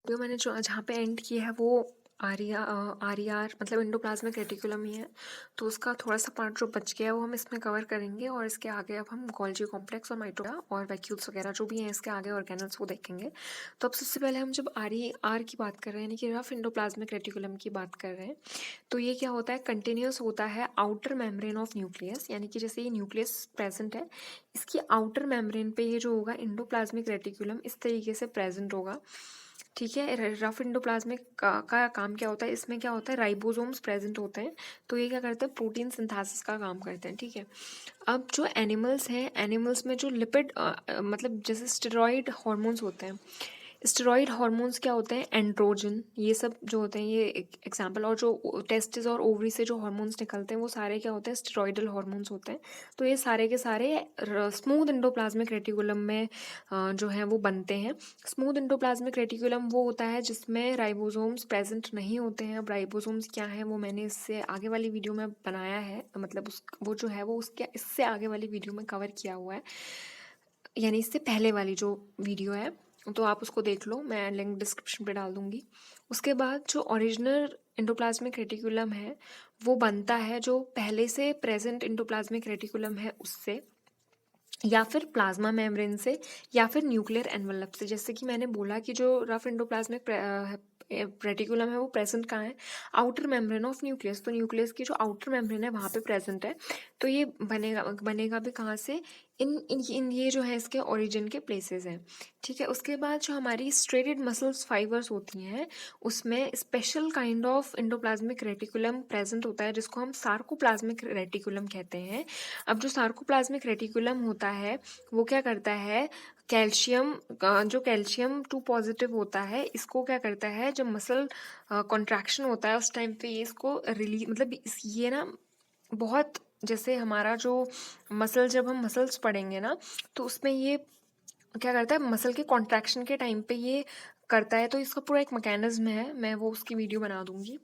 Video मैंने जो जहाँ पे एंड किया है वो आर मतलब एंडोप्लाज्मिक रेटिकुलम ही है। तो उसका थोड़ा-सा पार्ट जो बच गया है वो हम इसमें कवर करेंगे और इसके आगे अब हम गोल्गी कॉम्प्लेक्स और माइटोकॉन्ड्रिया और वैक्यूल्स वगैरह जो भी हैं इसके आगे ऑर्गेनेल्स वो देखेंगे। तो अब सबसे पहले हम जब आर की बात कर रहे हैं यानी कि रफ एंडोप्लाज्मिक रेटिकुलम की बात कर रहे हैं, तो ये क्या होता है, कंटिन्यूअस होता है आउटर मेम्ब्रेन ऑफ न्यूक्लियस, यानी कि जैसे ये न्यूक्लियस प्रेजेंट है, इसकी आउटर मेम्ब्रेन पे ये जो होगा एंडोप्लाज्मिक रेटिकुलम इस तरीके से प्रेजेंट होगा। ठीक है, रफ एंडोप्लाज्मिक का काम क्या होता है, इसमें क्या होता है, राइबोसोम्स प्रेजेंट होते हैं। तो ये क्या करते हैं, प्रोटीन सिंथेसिस का काम करते हैं। ठीक है, अब जो एनिमल्स हैं, एनिमल्स में जो लिपिड मतलब जैसे स्टेरॉइड हार्मोन्स होते हैं, स्टेरॉइड हार्मोन्स क्या होते हैं, एंड्रोजन, ये सब जो होते हैं, ये एग्जांपल, और जो टेस्टिस और ओवरी से जो हार्मोन्स निकलते हैं वो सारे क्या होते हैं, स्टेरॉइडल हार्मोन्स होते हैं। तो ये सारे के सारे स्मूथ एंडोप्लाज्मिक रेटिकुलम में जो है वो बनते हैं। स्मूथ एंडोप्लाज्मिक रेटिकुलम वो होता है जिसमें राइबोसोम्स प्रेजेंट नहीं होते हैं। अब राइबोसोम्स क्या है वो मैंने इससे आगे वाली वीडियो में बनाया है, मतलब वो जो है वो उसके इससे आगे वाली वीडियो में कवर किया हुआ है, यानी इससे पहले वाली जो वीडियो है, तो आप उसको देख लो, मैं लिंक डिस्क्रिप्शन पे डाल दूंगी। उसके बाद जो ओरिजिनल एंडोप्लाज्मिक रेटिकुलम है वो बनता है जो पहले से प्रेजेंट एंडोप्लाज्मिक रेटिकुलम है उससे, या फिर प्लाज्मा मेम्ब्रेन से, या फिर न्यूक्लियर एनवलप से। जैसे कि मैंने बोला कि जो रफ एंडोप्लाज्मिक रेटिकुलम है वो प्रेजेंट कहाँ है, आउटर मेम्ब्रेन ऑफ न्यूक्लियस। तो न्यूक्लियस की जो आउटर मेम्ब्रेन है वहाँ पे प्रेजेंट है। तो ये बनेगा भी कहाँ से, इन ये जो है इसके ओरिजिन के प्लेसेस हैं। ठीक है, उसके बाद जो हमारी स्ट्रेटेड मसल्स फाइबर्स होती हैं उसमें special kind of endoplasmic reticulum present होता है जिसको हम सार्कोप्लाज्मिक रेटिकुलम कहते हैं। अब जो सार्कोप्लाज्मिक रेटिकुलम होता है वो क्या करता है, कैल्शियम जो कैल्शियम 2 पॉजिटिव होता है इसको क्या करता है, जब मसल कॉन्ट्रैक्शन होता है उस टाइम पे ये इसको रिलीज, मतलब ये ना बहुत, जैसे हमारा जो मसल, जब हम मसल्स पढ़ेंगे ना तो उसमें ये क्या करता है, मसल के कॉन्ट्रैक्शन के टाइम पे ये करता है। तो इसका पूरा एक मैकेनिज्म है, मैं वो उसकी वीडियो बना दूंगी,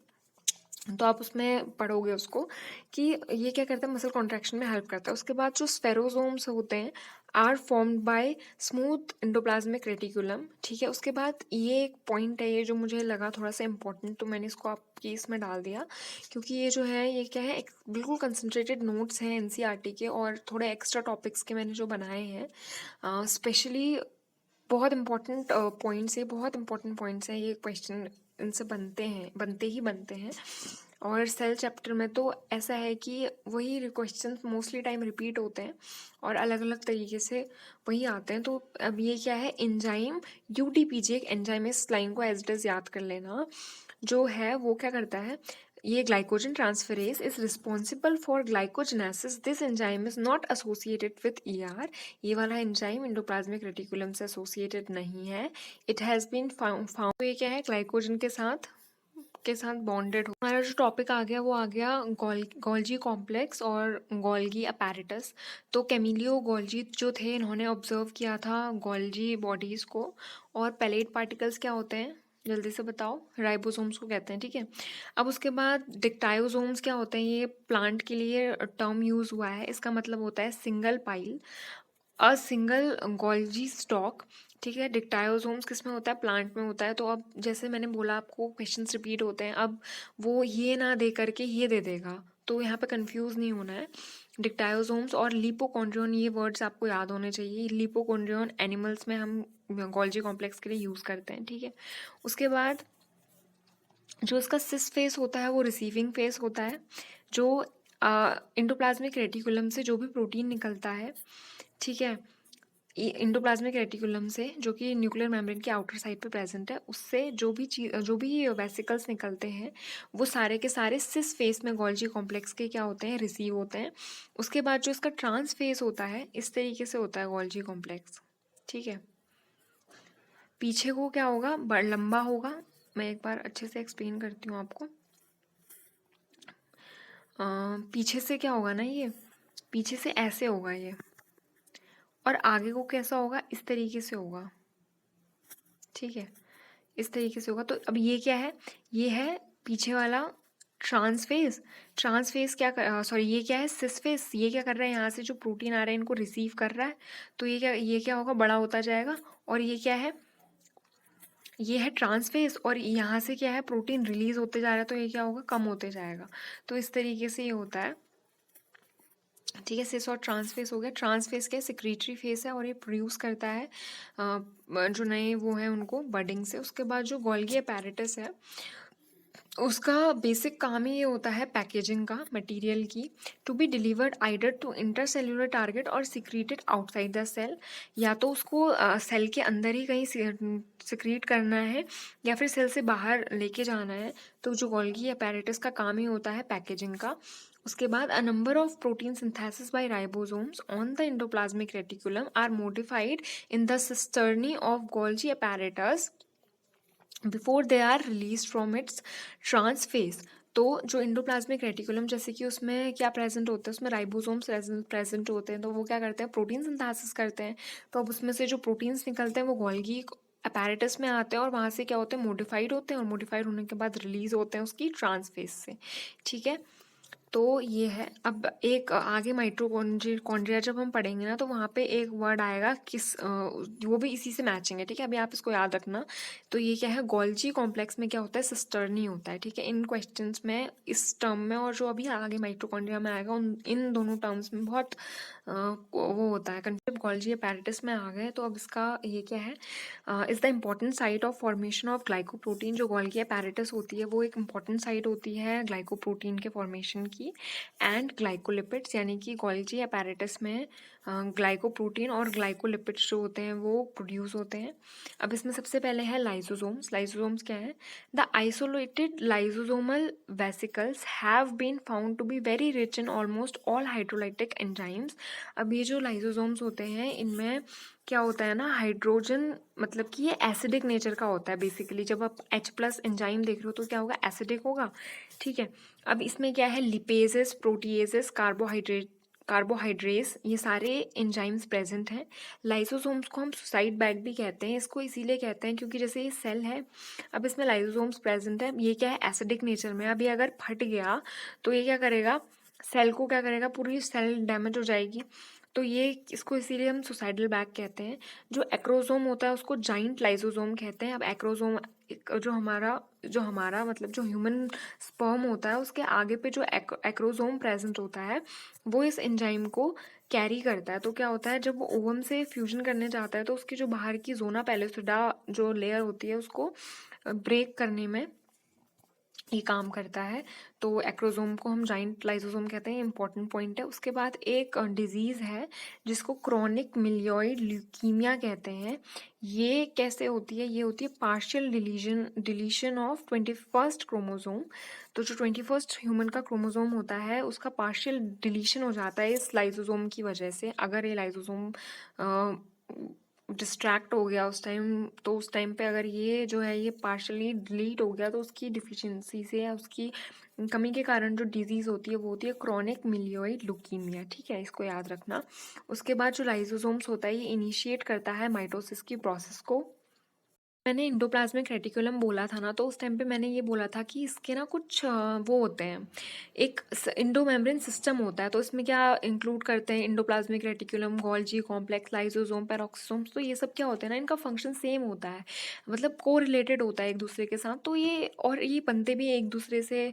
तो आप उसमें पढ़ोगे उसको कि ये क्या करता है, मसल कॉन्ट्रैक्शन में हेल्प करता है। उसके बाद जो स्फेरोसोम्स होते हैं are formed by smooth endoplasmic reticulum. ठीक है, उसके बाद ये एक पॉइंट है, ये जो मुझे लगा थोड़ा सा इंपॉर्टेंट, तो मैंने इसको आपकी इसमें डाल दिया, क्योंकि ये जो है ये क्या है, बिल्कुल कंसंट्रेटेड नोट्स हैं एनसीईआरटी के और थोड़े एक्स्ट्रा टॉपिक्स के मैंने जो बनाए हैं स्पेशली। बहुत इंपॉर्टेंट पॉइंट्स, ये बहुत इंपॉर्टेंट पॉइंट्स हैं, ये क्वेश्चन इनसे बनते हैं। और सेल चैप्टर में तो ऐसा है कि वही क्वेश्चन मोस्टली टाइम रिपीट होते हैं और अलग अलग तरीके से वही आते हैं। तो अब ये क्या है, एंजाइम, यूटीपीजी एक एंजाइम है, इस लाइन को एज इट इज याद कर लेना। जो है वो क्या करता है, ये glycogen transferase is responsible for glycogenesis, this enzyme is not associated with ER. ये वाला एंजाइम एंडोप्लाज्मिक रेटिकुलम से एसोसिएटेड नहीं है। इट हैज़ बीन फाउंड, ये क्या है, ग्लाइकोजन के साथ बॉन्डेड हो। हमारा जो टॉपिक आ गया वो आ गया गोल्गी कॉम्प्लेक्स और गोल्गी अपैरेटस। तो कैमिलियो गोल्जी जो थे इन्होंने ऑब्जर्व किया था गोल्जी बॉडीज को। और पैलेट पार्टिकल्स क्या होते हैं, जल्दी से बताओ, राइबोसोम्स को कहते हैं। ठीक है, अब उसके बाद डिक्टायोसोम्स क्या होते हैं, ये प्लांट के लिए टर्म यूज हुआ है, इसका मतलब होता है single pile, a single Golgi stock. ठीक है, डिक्टायोसोम्स किस में होता है, प्लांट में होता है। तो अब जैसे मैंने बोला आपको क्वेश्चंस रिपीट होते हैं, अब वो ये ना दे करके ये दे देगा, तो यहाँ पे कंफ्यूज नहीं होना है। डिक्टायोसोम्स और लिपोकॉन्ड्रियन, ये वर्ड्स आपको याद होने चाहिए। लिपोकॉन्ड्रियन एनिमल्स में हम गोल्जी कॉम्प्लेक्स के लिए यूज करते हैं। ठीक है, उसके बाद जो इसका सिस फेस होता है वो रिसीविंग फेस होता है। जो इंडोप्लाज्मिक रेटिकुलम से जो भी प्रोटीन निकलता है, ठीक है, इंडोप्लाज्मिक रेटिकुलम से जो कि न्यूक्लियर मेम्ब्रेन के आउटर साइड पे प्रेजेंट है, उससे जो भी वेसिकल्स निकलते हैं वो सारे के सारे सिस फेस में गोल्जी कॉम्प्लेक्स के क्या होते हैं, रिसीव होते हैं। उसके बाद जो इसका ट्रांस फेस होता है इस तरीके से होता है गोल्जी कॉम्प्लेक्स। ठीक है, पीछे को क्या होगा, लंबा होगा। मैं एक बार अच्छे से एक्सप्लेन करती हूँ आपको। पीछे से क्या होगा ना, ये पीछे से ऐसे होगा ये, और आगे को कैसा होगा, इस तरीके से होगा। ठीक है, इस तरीके से होगा। तो अब ये क्या है, ये है पीछे वाला ट्रांसफेस। ट्रांसफेस क्या सॉरी, ये क्या है, सिसफेस। ये क्या कर रहा है, यहाँ से जो प्रोटीन आ रहा है इनको रिसीव कर रहा है। तो ये क्या होगा, बड़ा होता जाएगा। और ये क्या है, ये है ट्रांसफेज और यहाँ से क्या है प्रोटीन रिलीज होते जा रहा है, तो ये क्या होगा कम होते जाएगा। तो इस तरीके से ये होता है, ठीक है। सिस और ट्रांसफेस हो गया। ट्रांसफेस क्या है, सिक्रीटरी फेस है और ये प्रोड्यूस करता है जो नए वो हैं उनको बडिंग से। उसके बाद जो गोल्गी अपैरेटस है उसका बेसिक काम ही ये होता है पैकेजिंग का मटेरियल की, to be delivered either to intercellular target और सिक्रीटेड आउटसाइड द सेल। या तो उसको सेल के अंदर ही कहीं सिक्रीट करना है या फिर सेल से बाहर लेके जाना है। तो जो गोल्गी अपैरेटस का काम ही होता है पैकेजिंग का। उसके बाद a number of protein synthesis by ribosomes on the endoplasmic reticulum are modified in the cisternae of Golgi apparatus before they are release from its trans face. तो जो इंडोप्लाज्मिक रेटिकुलम जैसे कि उसमें क्या प्रेजेंट होता है, उसमें राइबोसोम्स प्रेजेंट होते हैं। तो वो क्या करते हैं, प्रोटीन सिंथेसिस करते हैं। तो अब उसमें से जो प्रोटीन्स निकलते हैं वो गोल्गी अपैरेटस में आते हैं और वहाँ से क्या होते हैं, मोडिफाइड होते हैं और मोडिफाइड होने के बाद रिलीज होते हैं उसकी ट्रांसफेज से, ठीक है। तो ये है। अब एक आगे माइटोकॉन्ड्रिया जब हम पढ़ेंगे ना तो वहाँ पे एक वर्ड आएगा किस वो भी इसी से मैचिंग है, ठीक है। अभी आप इसको याद रखना। तो ये क्या है, गोल्जी कॉम्प्लेक्स में क्या होता है, सिस्टर्नी होता है, ठीक है। इन क्वेश्चंस में इस टर्म में और जो अभी आगे माइटोकॉन्ड्रिया में आएगा उन इन दोनों टर्म्स में बहुत वो होता है कंसेप्ट। गोल्जी अपैरेटस में आ गए तो अब इसका ये क्या है, is the important site of formation of glycoprotein. जो गोल्गी अपैरेटस होती है वो एक इम्पॉर्टेंट साइट होती है ग्लाइकोप्रोटीन के फॉर्मेशन की। एंड ग्लाइकोलिपिड्स, यानी कि गोल्गी अपैरेटस में ग्लाइकोप्रोटीन और ग्लाइकोलिपिड्स जो होते हैं वो प्रोड्यूस होते हैं। अब इसमें सबसे पहले है लाइसोसोम्स। लाइसोसोम्स क्या है, the isolated lysosomal vesicles have been found to be very rich in almost all hydrolytic enzymes. अब ये जो लाइसोसोम्स होते हैं इनमें क्या होता है ना, हाइड्रोजन, मतलब कि ये एसिडिक नेचर का होता है बेसिकली। जब आप H+ एंजाइम देख रहे हो तो क्या होगा, एसिडिक होगा, ठीक है। अब इसमें क्या है, लिपेजेस, प्रोटीएजेस, कार्बोहाइड्रेस, ये सारे एंजाइम्स प्रेजेंट हैं। लाइसोसोम्स को हम सुसाइड बैग भी कहते हैं। इसको इसीलिए कहते हैं क्योंकि जैसे ये सेल है, अब इसमें लाइसोसोम्स प्रेजेंट है, ये क्या है, एसिडिक नेचर में। अब ये अगर फट गया तो ये क्या करेगा, सेल को क्या करेगा, पूरी सेल डैमेज हो जाएगी। तो ये इसको इसीलिए हम सुसाइडल बैग कहते हैं। जो एक्रोसोम होता है उसको जाइंट लाइसोसोम कहते हैं। अब एक्रोसोम जो हमारा मतलब जो ह्यूमन स्पर्म होता है उसके आगे पे जो एक्रोसोम प्रेजेंट होता है वो इस एंजाइम को कैरी करता है। तो क्या होता है, जब वो ओवम से फ्यूजन करने जाता है तो उसकी जो बाहर की जोना पैलेसिडा जो लेयर होती है उसको ब्रेक करने में ये काम करता है। तो एक्रोसोम को हम जाइंट लाइसोसोम कहते हैं, इंपॉर्टेंट पॉइंट है। उसके बाद एक डिजीज़ है जिसको क्रॉनिक मिलियॉइड ल्यूकीमिया कहते हैं। ये कैसे होती है, ये होती है partial deletion of 21st chromosome. तो जो 21st ह्यूमन का क्रोमोसोम होता है उसका पार्शियल डिलीशन हो जाता है इस लाइसोसोम की वजह से। अगर ये लाइसोसोम डिस्ट्रैक्ट हो गया उस टाइम, तो उस टाइम पे अगर ये जो है ये पार्शली डिलीट हो गया तो उसकी डिफिशियंसी से या उसकी कमी के कारण जो डिजीज़ होती है वो होती है क्रॉनिक मिलियॉइड ल्यूकीमिया, ठीक है। इसको याद रखना। उसके बाद जो लाइसोसोम्स होता है ये इनिशिएट करता है माइटोसिस की प्रोसेस को। मैंने इंडोप्लाज्मिक रेटिकुलम बोला था ना, तो उस टाइम पे मैंने ये बोला था कि इसके ना कुछ वो होते हैं, एक इंडोमेम्ब्रेन सिस्टम होता है। तो इसमें क्या इंक्लूड करते हैं, endoplasmic reticulum, Golgi complex, lysosome, peroxisomes. तो ये सब क्या होते हैं ना, इनका फंक्शन सेम होता है, मतलब को रिलेटेड होता है एक दूसरे के साथ। तो ये और ये बनते भी एक दूसरे से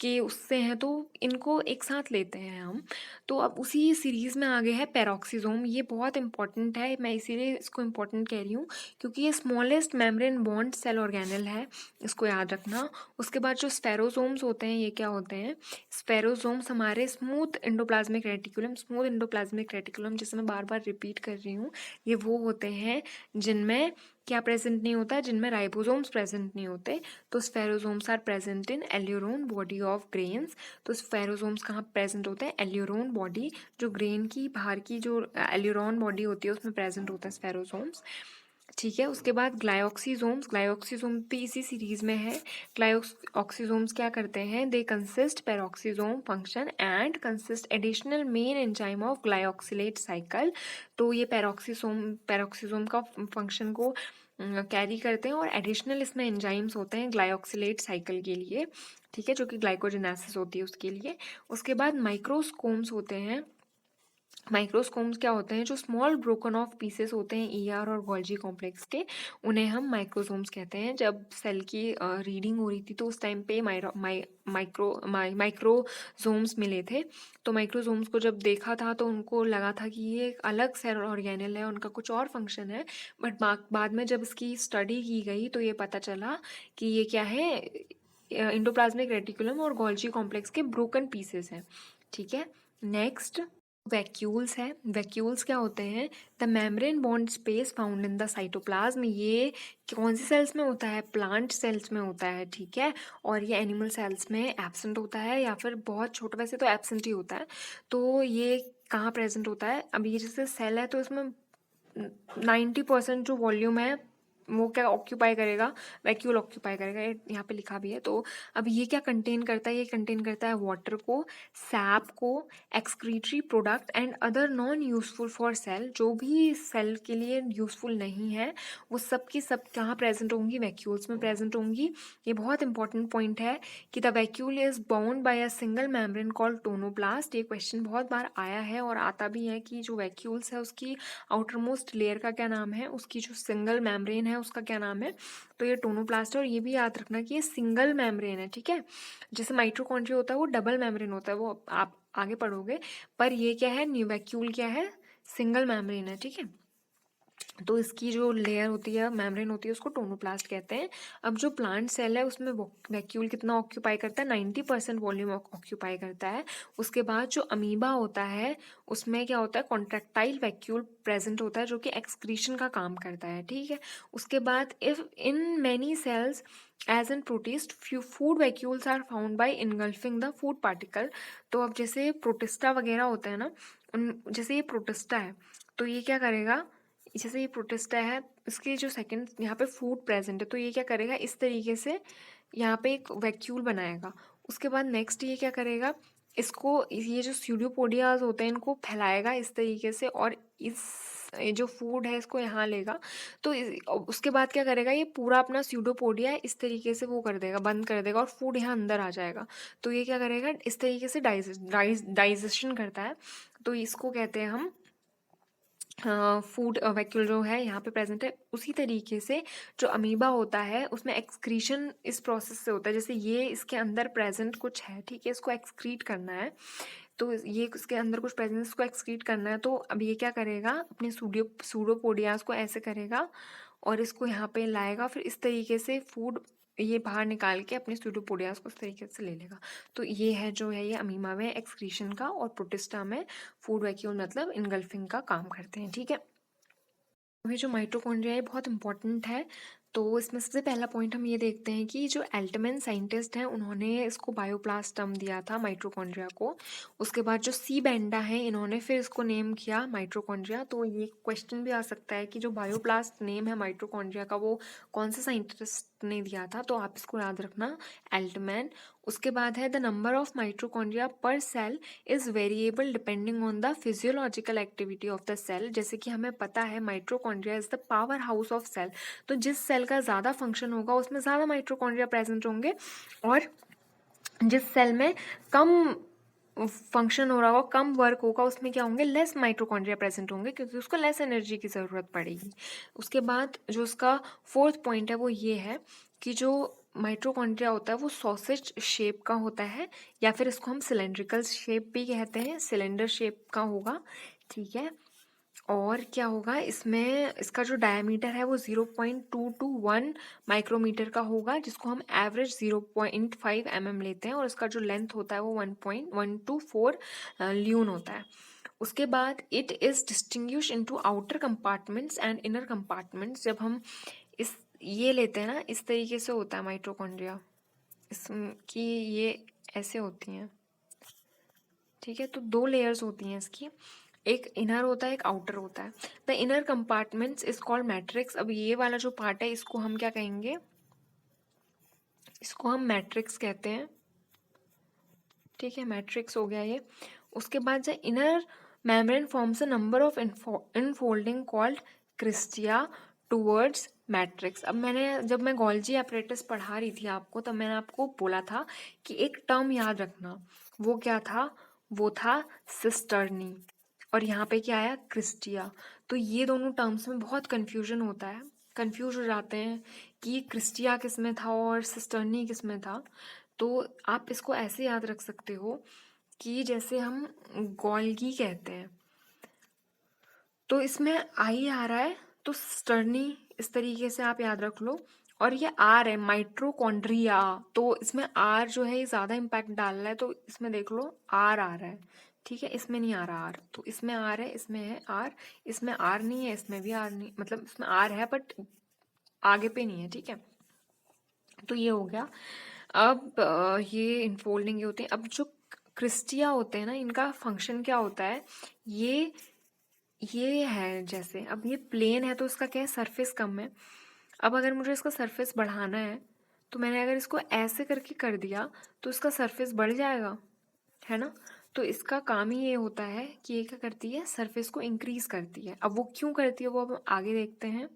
कि उससे हैं, तो इनको एक साथ लेते हैं हम। तो अब उसी सीरीज़ में आगे है पेरोक्सिसोम। ये बहुत इंपॉर्टेंट है, मैं इसीलिए इसको इंपॉर्टेंट कह रही हूँ क्योंकि ये smallest membrane bound cell organelle है, इसको याद रखना। उसके बाद जो स्फेरोसोम्स होते हैं ये क्या होते हैं, स्फेरोसोम्स हमारे स्मूथ इंडोप्लाज्मिक रेटिकुलम जिसे मैं बार बार रिपीट कर रही हूँ, ये वो होते हैं जिनमें क्या प्रेजेंट नहीं होता है, जिनमें राइबोसोम्स प्रेजेंट नहीं होते। तो spherosomes are present in aleurone body of grains. तो स्फेरोसोम्स कहाँ प्रेजेंट होते हैं, एल्यूरोन बॉडी, जो ग्रेन की बाहर की जो एल्यूरोन बॉडी होती है उसमें प्रेजेंट होता है स्फेरोसोम्स, ठीक है। उसके बाद ग्लाइऑक्सीसोम भी इसी सीरीज में है। ग्लाइऑक्सीसोम्स क्या करते हैं, they consist peroxisome function and consist additional main enzyme of glyoxylate cycle. तो ये पेरोक्सिसोम का फंक्शन को कैरी करते हैं और एडिशनल इसमें एंजाइम्स होते हैं ग्लाइऑक्सिलेट साइकिल के लिए, ठीक है, जो कि ग्लाइकोजेनेसिस होती है उसके लिए। उसके बाद माइक्रोस्कोम्स होते हैं माइक्रोस्कोम्स क्या होते हैं, जो स्मॉल ब्रोकन ऑफ पीसेस होते हैं ईआर और गोल्जी कॉम्प्लेक्स के, उन्हें हम माइक्रोसोम्स कहते हैं। जब सेल की रीडिंग हो रही थी तो उस टाइम पे माइक्रोजोम्स मिले थे। तो माइक्रोजोम्स को जब देखा था तो उनको लगा था कि ये एक अलग सेल ऑर्गेनेल है, उनका कुछ और फंक्शन है। बट बाद में जब इसकी स्टडी की गई तो ये पता चला कि ये क्या है, इंडोप्लाज्मिक रेटिकुलम और गोल्जी कॉम्प्लेक्स के ब्रोकन पीसेस हैं। ठीक है, नेक्स्ट वैक्यूल्स है। वैक्यूल्स क्या होते हैं, the membrane bond space found in the cytoplasm. ये कौन सी सेल्स में होता है, प्लांट सेल्स में होता है। ठीक है, और ये एनिमल सेल्स में एब्सेंट होता है या फिर बहुत छोटा, वैसे तो एब्सेंट ही होता है। तो ये कहाँ प्रेजेंट होता है, अब ये जैसे सेल है तो इसमें 90% जो वॉल्यूम है वो क्या ऑक्यूपाई करेगा, वैक्यूल ऑक्यूपाई करेगा, ये यहाँ पे लिखा भी है। तो अब ये क्या कंटेन करता है, ये कंटेन करता है वाटर को, सैप को, excretory product and other non useful for sale. जो भी सेल के लिए यूजफुल नहीं है वो सब की सब कहाँ प्रेजेंट होंगी, वैक्यूल्स में प्रेजेंट होंगी। ये बहुत इंपॉर्टेंट पॉइंट है कि the vacuole is bound by a single membrane called tonoplast. ये क्वेश्चन बहुत बार आया है और आता भी है कि जो वैक्यूल्स है उसकी आउटर मोस्ट लेयर का क्या नाम है, उसकी जो सिंगल मेम्ब्रेन है उसका क्या नाम है। तो ये टोनोप्लास्ट है, और ये भी याद रखना कि ये सिंगल मेम्ब्रेन है। ठीक है, जैसे माइटोकॉन्ड्रिया होता है वो डबल मेम्ब्रेन होता है, वो आप आगे पढ़ोगे। पर ये क्या है, वैक्यूल क्या है, सिंगल मेम्ब्रेन है। ठीक है, तो इसकी जो लेयर होती है, मेम्ब्रेन होती है, उसको टोनोप्लास्ट कहते हैं। अब जो प्लांट सेल है उसमें वैक्यूल कितना ऑक्यूपाई करता है, 90% वॉल्यूम ऑक्यूपाई करता है। उसके बाद जो अमीबा होता है उसमें क्या होता है, कॉन्ट्रैक्टाइल वैक्यूल प्रेजेंट होता है जो कि एक्सक्रीशन का काम करता है। ठीक है, उसके बाद if in many cells as an protist food vacuoles are found by engulfing the food particle. तो अब जैसे प्रोटिस्टा वगैरह होता है ना, जैसे ये प्रोटिस्टा है तो ये क्या करेगा, जैसे ये प्रोटिस्टा है, इसके जो सेकंड यहाँ पे फूड प्रेजेंट है तो ये क्या करेगा, इस तरीके से यहाँ पे एक वैक्यूल बनाएगा। उसके बाद नेक्स्ट ये क्या करेगा, इसको ये जो स्यूडोपोडियाज होते हैं इनको फैलाएगा इस तरीके से, और इस ये जो फूड है इसको यहाँ लेगा। तो उसके बाद क्या करेगा, ये पूरा अपना स्यूडोपोडिया इस तरीके से वो कर देगा, बंद कर देगा, और फूड यहाँ अंदर आ जाएगा। तो ये क्या करेगा, इस तरीके से डाइजेशन करता है। तो इसको कहते हैं हम फूड वैक्यूल जो है यहाँ पे प्रेजेंट है। उसी तरीके से जो अमीबा होता है उसमें एक्सक्रीशन इस प्रोसेस से होता है। जैसे ये इसके अंदर प्रेजेंट कुछ है, ठीक है, इसको एक्सक्रीट करना है। तो ये इसके अंदर कुछ प्रेजेंट, इसको एक्सक्रीट करना है। तो अब ये क्या करेगा, अपने सूडोपोडियास को ऐसे करेगा और इसको यहाँ पे लाएगा, फिर इस तरीके से फूड ये बाहर निकाल के अपने स्यूडोपोडियास को इस तरीके से ले लेगा। तो ये है जो है, ये अमीबा में एक्सक्रीशन का, और प्रोटिस्टा में फूड वैक्यूल मतलब इनगल्फिंग का काम करते हैं। ठीक है, अभी जो माइटोकॉन्ड्रिया है बहुत इंपॉर्टेंट है। तो इसमें सबसे पहला पॉइंट हम ये देखते हैं कि जो एल्टमैन साइंटिस्ट हैं उन्होंने इसको बायोप्लास्ट टर्म दिया था माइटोकॉन्ड्रिया को। उसके बाद जो सी बेंडा है इन्होंने फिर इसको नेम किया माइटोकॉन्ड्रिया। तो ये क्वेश्चन भी आ सकता है कि जो बायोप्लास्ट नेम है माइटोकॉन्ड्रिया का वो कौन से साइंटिस्ट ने दिया था, तो आप इसको याद रखना, एल्टमैन। उसके बाद है the number of mitochondria per cell is variable depending on the physiological activity of the cell. जैसे कि हमें पता है mitochondria is the power house of cell. तो जिस सेल का ज़्यादा फंक्शन होगा उसमें ज़्यादा माइटोकॉन्ड्रिया प्रेजेंट होंगे, और जिस सेल में कम फंक्शन हो रहा होगा, कम वर्क होगा, उसमें क्या होंगे, लेस माइटोकॉन्ड्रिया प्रेजेंट होंगे, क्योंकि उसको लेस एनर्जी की ज़रूरत पड़ेगी। उसके बाद जो उसका फोर्थ पॉइंट है वो ये है कि जो माइटोकॉन्ड्रिया होता है वो सॉसेज शेप का होता है, या फिर इसको हम सिलेंड्रिकल शेप भी कहते हैं, सिलेंडर शेप का होगा। ठीक है, और क्या होगा इसमें, इसका जो डायमीटर है वो 0.221 माइक्रोमीटर का होगा, जिसको हम एवरेज 0.5 लेते हैं, और इसका जो लेंथ होता है वो 1.124 ल्यून होता है। उसके बाद it is distinguish into outer compartments and inner compartments. जब हम इस ये लेते हैं ना, इस तरीके से होता है माइटोकॉन्ड्रिया, इसकी ये ऐसे होती हैं। ठीक है, तो दो लेयर्स होती हैं इसकी, एक इनर होता है, एक आउटर होता है। The inner compartments is called matrix. अब ये वाला जो पार्ट है इसको हम क्या कहेंगे, इसको हम मैट्रिक्स कहते हैं। ठीक है, मैट्रिक्स हो गया ये। उसके बाद जो inner membrane forms a number of infolding called cristae towards matrix. अब मैंने जब मैं गोल्जी एपरेटस पढ़ा रही थी आपको, तब मैंने आपको बोला था कि एक टर्म याद रखना, वो क्या था, वो था सिस्टर्नी। और यहाँ पे क्या आया, क्रिस्टिया। तो ये दोनों टर्म्स में बहुत कन्फ्यूजन होता है, कंफ्यूज हो जाते हैं कि क्रिस्टिया किस में था और सिस्टर्नी किस में था। तो आप इसको ऐसे याद रख सकते हो कि जैसे हम गोल्गी कहते हैं तो इसमें आई आ रहा है, तो स्टर्नी इस तरीके से आप याद रख लो। और ये आर है, माइट्रोकॉन्ड्रिया, तो इसमें आर जो है ये ज़्यादा इम्पैक्ट डाल रहा है, तो इसमें देख लो आर आ रहा है, ठीक है, इसमें नहीं आ रहा आर, तो इसमें आर है, इसमें है आर, इसमें आर नहीं है, इसमें भी आर नहीं, मतलब इसमें आर है बट आगे पे नहीं है, ठीक है। तो ये हो गया। अब ये इनफोल्डिंग ये होते हैं। अब जो क्रिस्टिया होते हैं ना, इनका फंक्शन क्या होता है, ये है जैसे, अब ये प्लेन है तो इसका क्या है, सरफेस कम है। अब अगर मुझे इसका सरफेस बढ़ाना है तो मैंने अगर इसको ऐसे करके कर दिया तो इसका सरफेस बढ़ जाएगा, है ना। तो इसका काम ही ये होता है कि ये क्या करती है, सरफेस को इंक्रीज करती है। अब वो क्यों करती है वो अब आगे देखते हैं।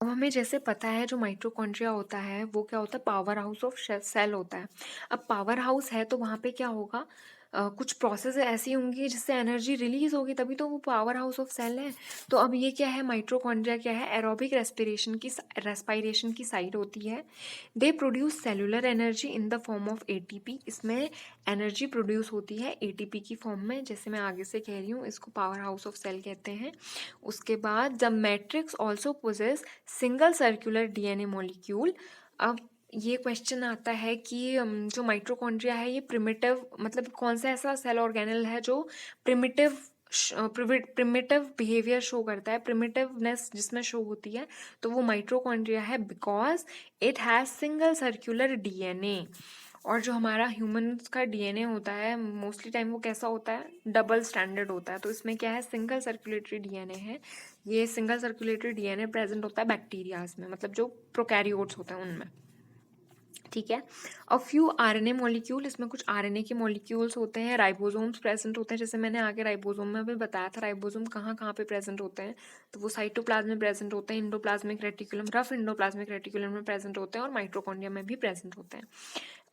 अब हमें जैसे पता है जो माइटोकॉन्ड्रिया होता है वो क्या होता है, पावर हाउस ऑफ सेल होता है। अब पावर हाउस है तो वहाँ पे क्या होगा, कुछ प्रोसेस ऐसी होंगी जिससे एनर्जी रिलीज होगी, तभी तो वो पावर हाउस ऑफ सेल है। तो अब ये क्या है, माइटोकॉन्ड्रिया क्या है, एरोबिक रेस्पिरेशन की साइट होती है। They produce cellular energy in the form of ATP. इसमें एनर्जी प्रोड्यूस होती है एटीपी की फॉर्म में, जैसे मैं आगे से कह रही हूँ, इसको पावर हाउस ऑफ सेल कहते हैं। उसके बाद the matrix also possesses single circular DNA molecule. अब ये क्वेश्चन आता है कि जो माइटोकॉन्ड्रिया है ये प्रिमिटिव, मतलब कौन सा ऐसा सेल ऑर्गेनल है जो प्रिमिटिव बिहेवियर शो करता है, प्रिमिटिवनेस जिसमें शो होती है, तो वो माइटोकॉन्ड्रिया है, because it has single circular DNA. और जो हमारा ह्यूमंस का डीएनए होता है मोस्टली टाइम वो कैसा होता है, डबल स्टैंडर्ड होता है। तो इसमें क्या है, सिंगल सर्कुलेटरी डीएनए है। ये सिंगल सर्कुलेटरी डीएनए प्रेजेंट होता है बैक्टीरियाज में, मतलब जो प्रोकैरियोट्स होते हैं उनमें, ठीक है। अब फ्यू आरएनए मॉलिक्यूल, इसमें कुछ आरएनए के मॉलिक्यूल्स होते हैं, राइबोसोम्स प्रेजेंट होते हैं, जैसे मैंने आगे राइबोसोम में भी बताया था राइबोसोम कहाँ कहाँ पे प्रेजेंट होते हैं। तो वो साइटोप्लाज्म में प्रेजेंट होते हैं, endoplasmic reticulum, rough endoplasmic reticulum में प्रेजेंट होते हैं, और माइटोकॉन्ड्रिया में भी प्रेजेंट होते हैं।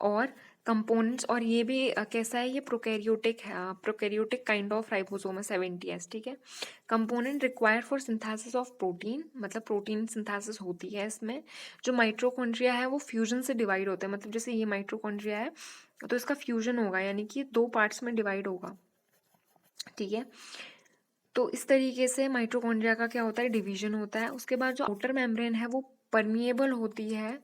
और कंपोनेंट्स, और ये भी कैसा है, ये प्रोकैरियोटिक काइंड ऑफ राइबोसोम है 70S, ठीक है। Component required for synthesis of protein, मतलब प्रोटीन सिंथेसिस होती है इसमें। जो माइटोकॉन्ड्रिया है वो फ्यूजन से डिवाइड होते हैं, मतलब जैसे ये माइटोकॉन्ड्रिया है तो इसका फ्यूजन होगा, यानी कि 2 पार्ट्स में डिवाइड होगा, ठीक है। तो इस तरीके से माइटोकॉन्ड्रिया का क्या होता है, डिवीजन होता है। उसके बाद जो आउटर मेम्ब्रेन है वो परमिएबल होती है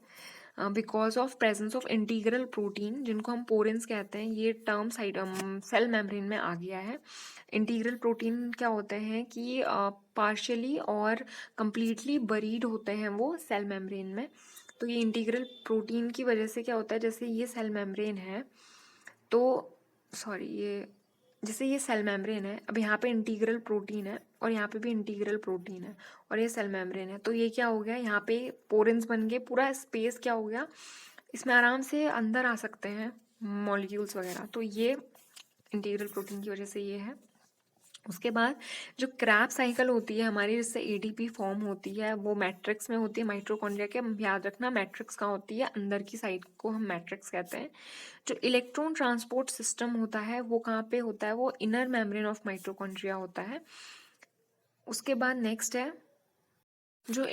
because of presence of integral protein, जिनको हम पोरेंस कहते हैं। ये टर्म सेल मेम्ब्रेन में आ गया है। इंटीग्रल प्रोटीन क्या होते हैं कि पार्शियली और कंप्लीटली बरीड होते हैं वो सेल मेम्ब्रेन में। तो ये इंटीग्रल प्रोटीन की वजह से क्या होता है, जैसे ये सेल मेम्ब्रेन है तो सॉरी ये जैसे ये सेल मेम्ब्रेन है, अब यहाँ पे इंटीग्रल प्रोटीन है और यहाँ पे भी इंटीग्रल प्रोटीन है, और ये सेल मेम्ब्रेन है, तो ये क्या हो गया, यहाँ पे पोरेंस बन गए, पूरा स्पेस क्या हो गया, इसमें आराम से अंदर आ सकते हैं मॉलिक्यूल्स वगैरह। तो ये इंटीग्रल प्रोटीन की वजह से ये है। उसके बाद जो क्रैब साइकिल होती है हमारी, जिससे एडीपी फॉर्म होती है, वो मैट्रिक्स में होती है माइटोकॉन्ड्रिया के। याद रखना मैट्रिक्स कहाँ होती है, अंदर की साइड को हम मैट्रिक्स कहते हैं। जो इलेक्ट्रॉन ट्रांसपोर्ट सिस्टम होता है वो कहाँ पे होता है, वो इनर मेम्ब्रेन ऑफ माइटोकॉन्ड्रिया होता है। उसके बाद नेक्स्ट है जो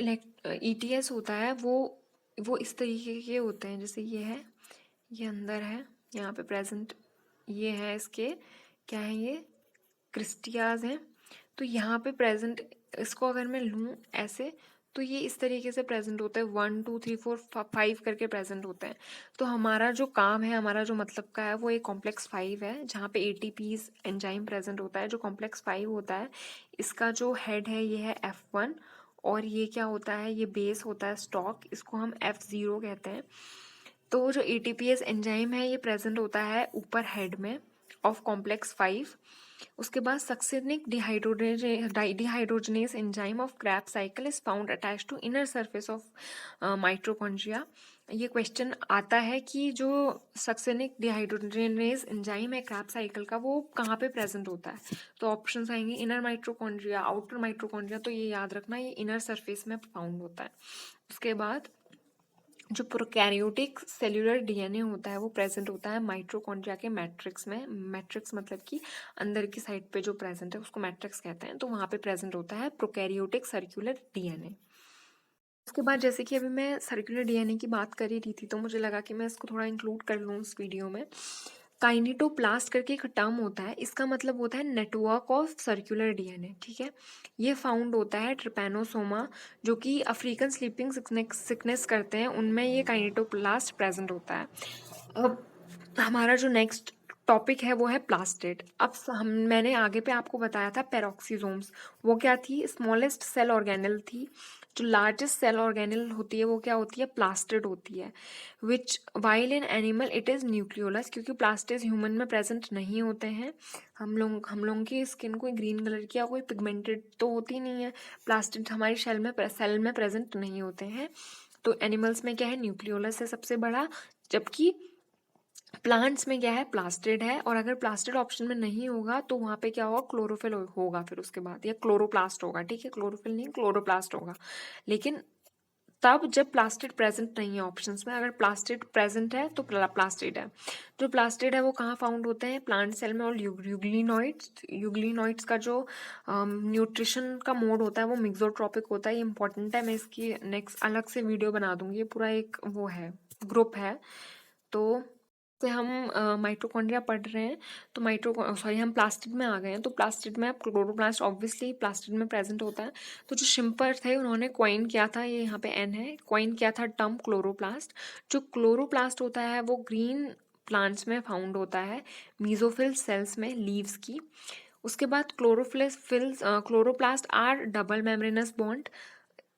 ईटीएस होता है, वो इस तरीके के होते हैं, जैसे ये है, ये अंदर है, यहाँ पे प्रेजेंट ये है, इसके क्या है, ये क्रिस्टियाज हैं। तो यहाँ पे प्रेजेंट, इसको अगर मैं लूँ ऐसे, तो ये इस तरीके से प्रेजेंट होता है, 1 2 3 4 5 करके प्रेजेंट होते हैं। तो हमारा जो काम है, हमारा जो मतलब का है, वो एक कॉम्प्लेक्स 5 है, जहाँ पे एटीपीज एंजाइम प्रेजेंट होता है। जो कॉम्प्लेक्स 5 होता है, इसका जो हेड है ये है F1, और ये क्या होता है, ये बेस होता है स्टॉक, इसको हम F0 कहते हैं। तो जो एटीपीएस एंजाइम है ये प्रेजेंट होता है ऊपर हेड में ऑफ कॉम्प्लेक्स 5। उसके बाद succinic dehydrogenase enzyme of Krebs cycle is found attach to inner surface of mitochondria. ये क्वेश्चन आता है कि जो सक्सेनिक डिहाइड्रोजनेस एंजाइम है क्रैब साइकिल का, वो कहाँ पे प्रेजेंट होता है। तो ऑप्शंस आएंगे इनर माइटोकॉन्ड्रिया, आउटर माइटोकॉन्ड्रिया, तो ये याद रखना ये इनर सरफेस में फाउंड होता है। उसके बाद जो प्रोकैरियोटिक सेल्यूलर डीएनए होता है वो प्रेजेंट होता है माइटोकॉन्ड्रिया के मैट्रिक्स में। मैट्रिक्स मतलब कि अंदर की साइड पे जो प्रेजेंट है उसको मैट्रिक्स कहते हैं, तो वहाँ पे प्रेजेंट होता है प्रोकैरियोटिक सर्कुलर डीएनए। उसके बाद जैसे कि अभी मैं सर्कुलर डीएनए की बात कर ही रही थी, तो मुझे लगा कि मैं इसको थोड़ा इंक्लूड कर लूँ इस वीडियो में। काइनेटोप्लास्ट करके एक टर्म होता है, इसका मतलब होता है नेटवर्क ऑफ सर्कुलर डीएनए, ठीक है। ये फाउंड होता है ट्रिपैनोसोमा, जो कि अफ्रीकन स्लीपिंग सिकनेस करते हैं, उनमें ये काइनेटोप्लास्ट प्रेजेंट होता है। अब हमारा जो नेक्स्ट टॉपिक है वो है प्लास्टिड। अब मैंने आगे पे आपको बताया था पेरोक्सीजोम्स, वो क्या थी, स्मॉलेस्ट सेल ऑर्गेनल थी। जो लार्जेस्ट सेल ऑर्गेनल होती है वो क्या होती है, प्लास्टिड होती है। Which while in animal it is nucleolus, क्योंकि प्लास्टिड ह्यूमन में प्रेजेंट नहीं होते हैं। हम लोगों की स्किन कोई ग्रीन कलर की या कोई पिगमेंटेड तो होती नहीं है। प्लास्टिड हमारी सेल में प्रेजेंट नहीं होते हैं। तो एनिमल्स में क्या है, न्यूक्लियोलस है सबसे बड़ा, जबकि प्लांट्स में क्या है, प्लास्टिड है। और अगर प्लास्टिड ऑप्शन में नहीं होगा तो वहाँ पे क्या होगा, क्लोरोफिल होगा फिर उसके बाद, या क्लोरोप्लास्ट होगा, ठीक है, क्लोरोफिल नहीं क्लोरोप्लास्ट होगा। लेकिन तब जब प्लास्टिड प्रेजेंट नहीं है ऑप्शंस में, अगर प्लास्टिड प्रेजेंट है तो प्लास्टिड है। जो प्लास्टिड है वो कहाँ फाउंड होते हैं, प्लांट सेल में। और यूग्लिनॉइड्स का जो न्यूट्रिशन का मोड होता है वो मिक्सोट्रॉपिक होता है। ये इंपॉर्टेंट है, मैं इसकी नेक्स्ट अलग से वीडियो बना दूंगी, ये पूरा एक वो है, ग्रुप है। तो से हम माइटोकॉन्ड्रिया पढ़ रहे हैं, तो हम प्लास्टिड में आ गए हैं। तो प्लास्टिड में क्लोरोप्लास्ट ऑब्वियसली प्लास्टिड में प्रेजेंट होता है। तो जो शिम्पर थे उन्होंने कॉइन किया था, ये यहाँ पे एन है, कॉइन किया था टर्म क्लोरोप्लास्ट। जो क्लोरोप्लास्ट होता है वो ग्रीन प्लांट्स में फाउंड होता है, मीजोफिल सेल्स में, लीव्स की। उसके बाद chloroplast are double membranous bound.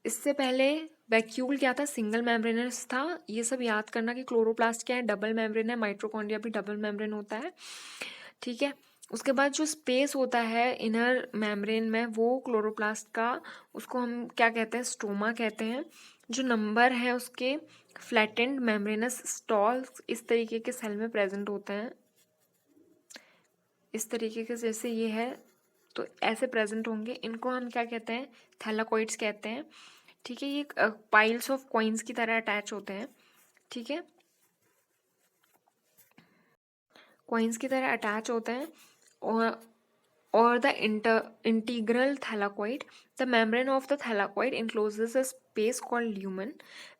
इससे पहले वैक्यूल क्या था, सिंगल मेम्ब्रेनस था। ये सब याद करना कि क्लोरोप्लास्ट क्या है, डबल मेम्ब्रेन है। माइटोकॉन्ड्रिया भी डबल मेम्ब्रेन होता है, ठीक है। उसके बाद जो स्पेस होता है इनर मेम्ब्रेन में वो क्लोरोप्लास्ट का, उसको हम क्या कहते हैं, स्टोमा कहते हैं। जो नंबर है उसके फ्लैटेंड मेम्ब्रेनस स्टॉल्स इस तरीके के सेल में प्रेजेंट होते हैं, इस तरीके के जैसे ये है, तो ऐसे प्रेजेंट होंगे। इनको हम क्या कहते हैं, थैलाकॉइड्स कहते हैं, ठीक है। ये पाइल्स ऑफ कॉइन्स की तरह अटैच होते हैं, ठीक है, कॉइन्स की तरह अटैच होते हैं। और the integral thylakoid, the membrane of the thylakoid encloses a space called lumen.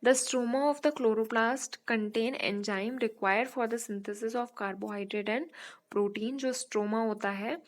The stroma of the chloroplast contain enzyme required for the synthesis of carbohydrate and protein. जो स्ट्रोमा होता है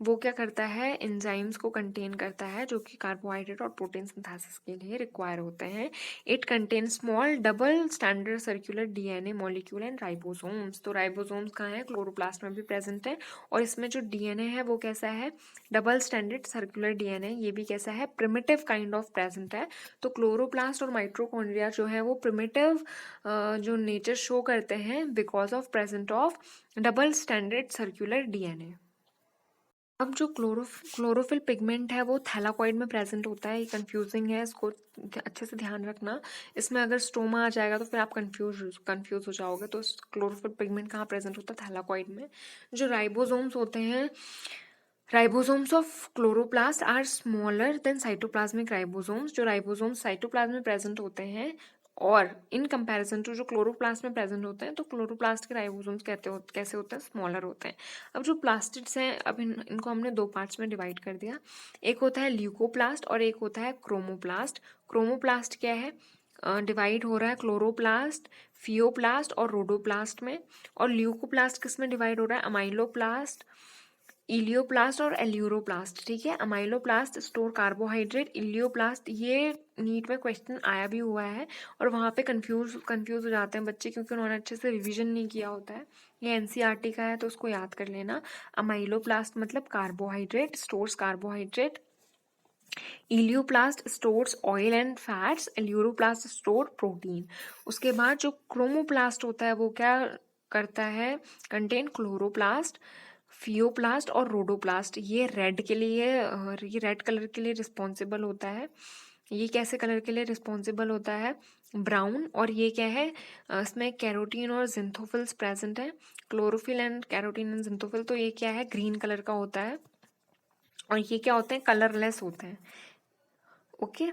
वो क्या करता है, एंजाइम्स को कंटेन करता है जो कि कार्बोहाइड्रेट और प्रोटीन सिंथेसिस के लिए रिक्वायर होते हैं। It contain small double standard circular DNA molecule and ribosomes. तो राइबोसोम्स कहाँ है, क्लोरोप्लास्ट में भी प्रेजेंट है। और इसमें जो डीएनए है वो कैसा है, डबल स्टैंडर्ड सर्कुलर डीएनए, ये भी कैसा है, प्रिमिटिव काइंड ऑफ प्रेजेंट है। तो क्लोरोप्लास्ट और माइटोकॉन्ड्रिया जो है वो प्रिमिटिव जो नेचर शो करते हैं because of present of double standard circular DNA. अब जो क्लोरोफिल पिगमेंट है वो थैलाकॉइड में प्रेजेंट होता है। ये कंफ्यूजिंग है, इसको अच्छे से ध्यान रखना। इसमें अगर स्टोमा आ जाएगा तो फिर आप कंफ्यूज हो जाओगे। तो क्लोरोफिल पिगमेंट कहाँ प्रेजेंट होता है, थैलाकॉइड में। जो राइबोसोम्स होते हैं, ribosomes of chloroplast are smaller than cytoplasmic ribosomes. जो राइबोसोम्स साइटोप्लाज्म में प्रेजेंट होते हैं और इन कंपैरिजन टू जो क्लोरोप्लास्ट में प्रेजेंट होते हैं, तो क्लोरोप्लास्ट के राइबोसोम्स कैसे होते हैं, स्मॉलर होते हैं। अब जो प्लास्टिड्स हैं, अब इनको हमने दो पार्ट्स में डिवाइड कर दिया। एक होता है ल्यूकोप्लास्ट और एक होता है क्रोमोप्लास्ट। क्रोमोप्लास्ट क्या है, डिवाइड हो रहा है क्लोरोप्लास्ट, फियोप्लास्ट और रोडोप्लास्ट में। और ल्यूकोप्लास्ट किस में डिवाइड हो रहा है, अमाइलोप्लास्ट, इलियोप्लास्ट और एल्यूरोप्लास्ट, ठीक है। अमाइलोप्लास्ट स्टोर कार्बोहाइड्रेट, इलियोप्लास्ट, ये नीट में क्वेश्चन आया भी हुआ है और वहाँ पे कंफ्यूज हो जाते हैं बच्चे, क्योंकि उन्होंने अच्छे से रिवीजन नहीं किया होता है। ये एनसीईआरटी का है तो उसको याद कर लेना। अमाइलोप्लास्ट मतलब carbohydrate, stores carbohydrate. Elaioplast stores oil and fats, aleuroplast store protein. उसके बाद जो क्रोमोप्लास्ट होता है वो क्या करता है, कंटेन क्लोरोप्लास्ट, फियोप्लास्ट और रोडोप्लास्ट। ये रेड कलर के लिए रिस्पॉन्सिबल होता है। ये कैसे कलर के लिए रिस्पॉन्सिबल होता है, ब्राउन। और ये क्या है, इसमें कैरोटीन और जिंथोफिल्स प्रेजेंट है, क्लोरोफिल एंड कैरोटीन एंड जिंथोफिल। तो ये क्या है, ग्रीन कलर का होता है। और ये क्या होते हैं, कलरलेस होते हैं, ओके।